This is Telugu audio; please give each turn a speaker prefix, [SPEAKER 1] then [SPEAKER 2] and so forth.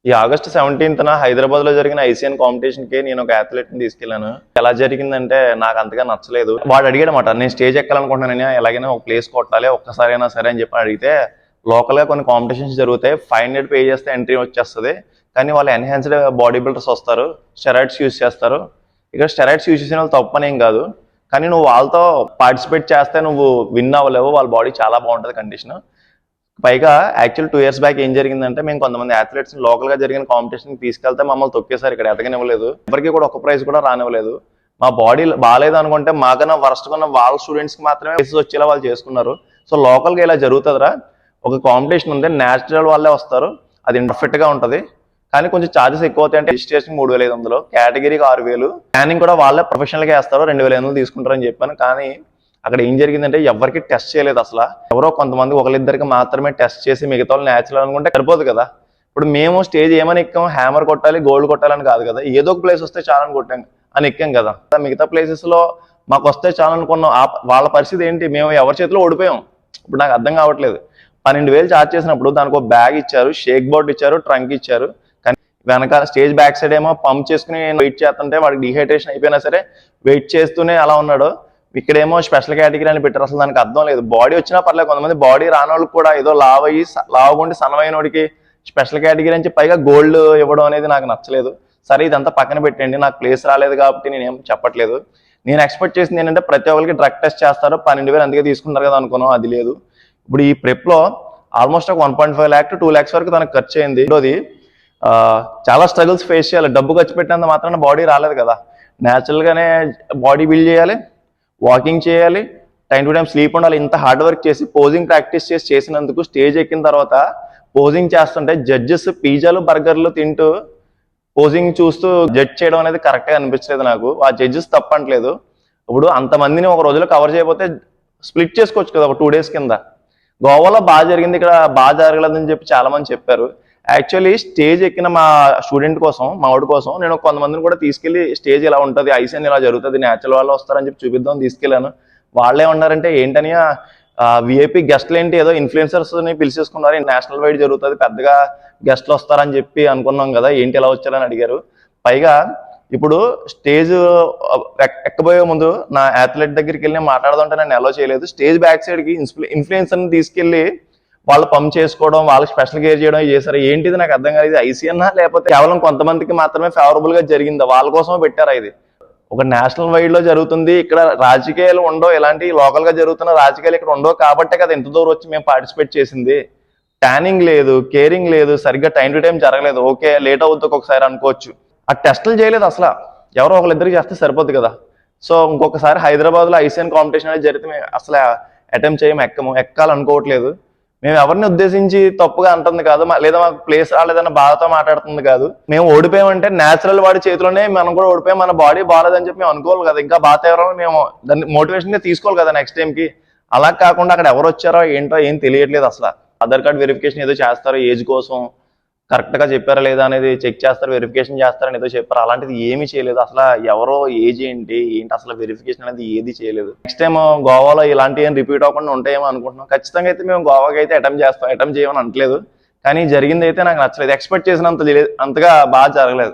[SPEAKER 1] ఈ ఆగస్ట్ 17న హైదరాబాద్ లో జరిగిన ఐసీఎన్ కాంపిటీషన్ కి నేను ఒక అథ్లెట్ ని తీసుకెళ్లాను. ఎలా జరిగిందంటే నాకు అంతగా నచ్చలేదు. వాడు అడిగాడు అనమాట, నేను స్టేజ్ ఎక్కాలనుకుంటున్నాను, ఎలాగైనా ఒక ప్లేస్ కొట్టాలి, ఒక్కసారైనా సరే అని చెప్పి అడిగితే, లోకల్ గా కొన్ని కాంపిటీషన్స్ జరుగుతాయి, 500 పే చేస్తే ఎంట్రీ వచ్చేస్తుంది, కానీ వాళ్ళు ఎన్హాన్స్డ్ బాడీ బిల్డర్స్ వస్తారు, స్టెరాయిడ్స్ యూజ్ చేస్తారు. ఇక్కడ స్టెరాయిడ్స్ యూజ్ చేసిన వాళ్ళు తప్పనేం కాదు, కానీ నువ్వు వాళ్ళతో పార్టిసిపేట్ చేస్తే నువ్వు విన్ అవ్వలేవు, వాళ్ళ బాడీ చాలా బాగుంటుంది కండిషన్. పైగా యాక్చువల్ 2 years బ్యాక్ ఏం జరిగిందంటే, మేము కొంతమంది అథ్లెట్స్ లోకల్ గా జరిగిన కాంపిటీషన్ తీసుకెళ్తే మమ్మల్ని తొక్కేసారు, ఇక్కడ ఎదగనివ్వలేదు, ఎవరికి కూడా ఒక ప్రైజ్ కూడా రానివ్వలేదు. మా బాడీ బాగాలేదు అనుకుంటే మాకన్నా వర్స్ట్ ఉన్న వాళ్ళ స్టూడెంట్స్ కి మాత్రమే ప్రైజెస్ వచ్చేలా వాళ్ళు చేసుకున్నారు. సో లోకల్ గా ఇలా జరుగుతుందిరా, ఒక కాంపిటీషన్ ఉంది, నేచురల్ వాళ్ళే వస్తారు, అది పర్ఫెక్ట్ గా ఉంటది, కానీ కొంచెం ఛార్జెస్ ఎక్కువ అవుతాయి. అంటే రిజిస్ట్రేషన్ 3500, కేటగిరీకి 6000, ప్లానింగ్ కూడా వాళ్ళే ప్రొఫెషనల్ గా వేస్తారు, 2500 తీసుకుంటారని చెప్పాను. కానీ అక్కడ ఏం జరిగిందంటే ఎవరికి టెస్ట్ చేయలేదు అసలు. ఎవరో కొంతమంది ఒకరిద్దరికి మాత్రమే టెస్ట్ చేసి మిగతా వాళ్ళు నేచురల్ అనుకుంటే సరిపోదు కదా. ఇప్పుడు మేము స్టేజ్ ఏమని ఎక్కాం, హ్యామర్ కొట్టాలి, గోల్డ్ కొట్టాలని కాదు కదా, ఏదో ఒక ప్లేస్ వస్తే చాలని కొట్టాం అని ఎక్కాం కదా. మిగతా ప్లేసెస్ లో మాకు వస్తే చాలనుకున్నాం, వాళ్ళ పరిస్థితి ఏంటి, మేము ఎవరి చేతిలో ఓడిపోయాం. ఇప్పుడు నాకు అర్థం కావట్లేదు. 12,000 ఛార్జ్ చేసినప్పుడు దానికి ఒక బ్యాగ్ ఇచ్చారు, షేక్ బోర్డ్ ఇచ్చారు, ట్రంక్ ఇచ్చారు, కానీ వెనకాల స్టేజ్ బ్యాక్ సైడ్ ఏమో పంప్ చేసుకుని వెయిట్ చేస్తుంటే వాడికి డిహైడ్రేషన్ అయిపోయినా సరే వెయిట్ చేస్తూనే అలా ఉన్నాడు. ఇక్కడేమో స్పెషల్ కేటగిరీ అని పెట్టారు, అసలు దానికి అర్థం లేదు. బాడీ వచ్చినా పర్లేదు, కొంతమంది బాడీ రాని వాళ్ళకి కూడా ఏదో లావుగుండి సన్నమైన వాడికి స్పెషల్ కేటగిరీ అని పైగా గోల్డ్ ఇవ్వడం అనేది నాకు నచ్చలేదు. సరే ఇదంతా పక్కన పెట్టండి, నాకు ప్లేస్ రాలేదు కాబట్టి నేనేం చెప్పట్లేదు. నేను ఎక్స్పెక్ట్ చేసింది ఏంటంటే ప్రతి ఒక్కరికి డ్రగ్ టెస్ట్ చేస్తారు, 12,000 అందుకే తీసుకుంటారు కదా అనుకున్నాం, అది లేదు. ఇప్పుడు ఈ ప్రెప్ లో ఆల్మోస్ట్ ఒక 1.5 lakh to 2 lakhs వరకు తనకు ఖర్చు అయింది. అది చాలా స్ట్రగుల్స్ ఫేస్ చేయాలి, డబ్బు ఖర్చు పెట్టినంత మాత్రాన బాడీ రాలేదు కదా. న్యాచురల్ గానే బాడీ బిల్డ్ చేయాలి, వాకింగ్ చేయాలి, టైం టు టైం స్లీప్ ఉండాలి. ఇంత హార్డ్ వర్క్ చేసి పోజింగ్ ప్రాక్టీస్ చేసినందుకు స్టేజ్ ఎక్కిన తర్వాత పోజింగ్ చేస్తుంటే జడ్జెస్ పిజ్జాలు బర్గర్లు తింటూ పోజింగ్ చూస్తూ జడ్జ్ చేయడం అనేది కరెక్ట్గా అనిపించలేదు నాకు. ఆ జడ్జెస్ తప్పట్లేదు. ఇప్పుడు అంతమందిని ఒక రోజులో కవర్ చేయకపోతే స్ప్లిట్ చేసుకోవచ్చు కదా ఒక 2 days కింద. గోవాలో బాగా జరిగింది, ఇక్కడ బాగా జరగలేదని చెప్పి చాలా మంది చెప్పారు. యాక్చువల్లీ స్టేజ్ ఎక్కిన మా స్టూడెంట్ కోసం, మా వాడి కోసం నేను కొంతమందిని కూడా తీసుకెళ్లి స్టేజ్ ఇలా ఉంటుంది, ఐసీఎన్ ఇలా జరుగుతుంది, నేచురల్ వాళ్ళు వస్తారని చెప్పి చూపిద్దాం తీసుకెళ్లాను. వాళ్ళే ఉన్నారంటే ఏంటని విఐపి గెస్ట్లు ఏంటి, ఏదో ఇన్ఫ్లుయెన్సర్స్ ని పిలిచేసుకున్నారు, నేషనల్ వైడ్ జరుగుతుంది, పెద్దగా గెస్ట్లు వస్తారని చెప్పి అనుకున్నాం కదా, ఏంటి ఎలా వచ్చారని అడిగారు. పైగా ఇప్పుడు స్టేజ్ ఎక్కబోయే ముందు నా అథ్లెట్ దగ్గరికి వెళ్ళి మాట్లాడుతుంటే నన్ను అలో చేయలేదు. స్టేజ్ బ్యాక్ సైడ్ కి ఇన్ఫ్లుయెన్సర్ని తీసుకెళ్లి వాళ్ళు పంప్ చేసుకోవడం, వాళ్ళకి స్పెషల్ కేర్ చేయడం చేశారు. ఏంటిది నాకు అర్థం కాదు, ఇది ఐసీఎన్నా లేకపోతే కేవలం కొంతమందికి మాత్రమే ఫేవరబుల్ గా జరిగిందా, వాళ్ళ కోసమే పెట్టారా? ఇది ఒక నేషనల్ వైడ్ లో జరుగుతుంది, ఇక్కడ రాజకీయాలు ఉండవు, ఇలాంటి లోకల్ గా జరుగుతున్న రాజకీయాలు ఇక్కడ ఉండవు కాబట్టే కదా ఇంత దూరం వచ్చి మేము పార్టిసిపేట్ చేసింది. ప్లానింగ్ లేదు, కేరింగ్ లేదు, సరిగ్గా టైం టు టైం జరగలేదు. ఓకే లేట్ అవుతుంది ఒకసారి అనుకోవచ్చు, ఆ టెస్టులు చేయలేదు అసలు. ఎవరో ఒకరిద్దరికి చేస్తే సరిపోద్ది కదా. సో ఇంకొకసారి హైదరాబాద్ లో ఐసీఎన్ కాంపిటీషన్ అనేది జరిగితే మేము అసలు అటెంప్ట్ చేయము, ఎక్కాలనుకోవట్లేదు. మేము ఎవరిని ఉద్దేశించి తప్పుగా అంటుంది కాదు, లేదా మాకు ప్లేస్ రాలేదన్న బాధతో మాట్లాడుతుంది కాదు. మేము ఓడిపోయామంటే నేచురల్ వాడి చేతిలోనే మనం కూడా ఓడిపోయాం, మన బాడీ బాగాలేదని చెప్పి మేము అనుకోవాలి కదా, ఇంకా బాగా ఎవరైనా మేము దాన్ని మోటివేషన్ గా తీసుకోవాలి కదా నెక్స్ట్ టైం కి. అలా కాకుండా అక్కడ ఎవరు వచ్చారో ఏంటో ఏం తెలియట్లేదు అసలు. ఆధార్ కార్డ్ వెరిఫికేషన్ ఏదో చేస్తారో ఏజ్ కోసం, కరెక్ట్ గా చెప్పారా లేదా అనేది చెక్ చేస్తారు, వెరిఫికేషన్ చేస్తారని ఏదో చెప్పారు, అలాంటిది ఏమీ చేయలేదు అసలు. ఎవరో ఏజ్ ఏంటి అసలు వెరిఫికేషన్ అనేది ఏది చేయలేదు. నెక్స్ట్ టైం గోవాలో ఇలాంటి ఏం రిపీట్ అవ్వకుండా ఉంటాయేమో అనుకుంటున్నాం. ఖచ్చితంగా అయితే మేము గోవాకి అయితే అటెంప్ట్ చేయమని అనట్లేదు, కానీ జరిగింది అయితే నాకు నచ్చలేదు. ఎక్స్పెక్ట్ చేసినంతగా బాగా జరగలేదు.